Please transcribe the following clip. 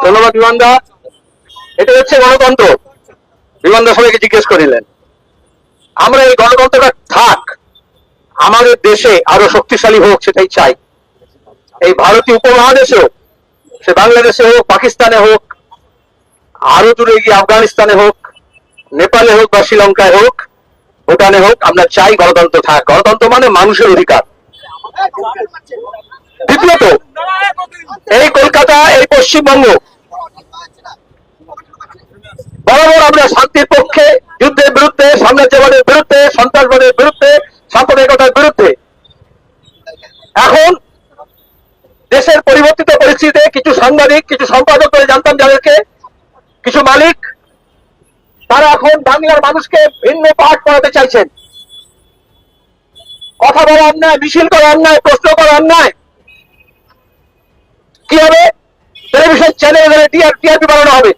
ধন্যবাদ বিমানদা। এটা হচ্ছে গণতন্ত্র। বিমানদা সবাইকে জিজ্ঞেস করিলেন, আমরা এই গণতন্ত্রটা থাক, আমাদের দেশে আরো শক্তিশালী হোক, সেটাই চাই। এই ভারতীয় উপমহাদেশেও, সে বাংলাদেশে হোক, পাকিস্তানে হোক, আরো দূরে গিয়ে আফগানিস্তানে হোক, নেপালে হোক বা শ্রীলঙ্কায় হোক, ভুটানে হোক, আমরা চাই গণতন্ত্র থাক। গণতন্ত্র মানে মানুষের অধিকার। দ্বিতীয়ত, এই কলকাতা, এই পশ্চিমবঙ্গ বরাবর আমরা শান্তির পক্ষে, যুদ্ধের বিরুদ্ধে, সাম্রাজ্যবাদের বিরুদ্ধে, সন্ত্রাসবাদের বিরুদ্ধে, সাম্প্রদায়িকতার বিরুদ্ধে। এখন দেশের পরিবর্তিত পরিস্থিতিতে কিছু সাংবাদিক, কিছু সম্পাদক করে জানতাম যাদেরকে, কিছু মালিক, তারা এখন বাংলার মানুষকে ভিন্ন পাঠ করাতে চাইছেন। কথা বলা অন্যায়, মিছিল করা অন্যায়, প্রশ্ন করা অন্যায়। কি হবে? টেলিভিশন চ্যানেলে টিআরপি বাড়ানো হবে।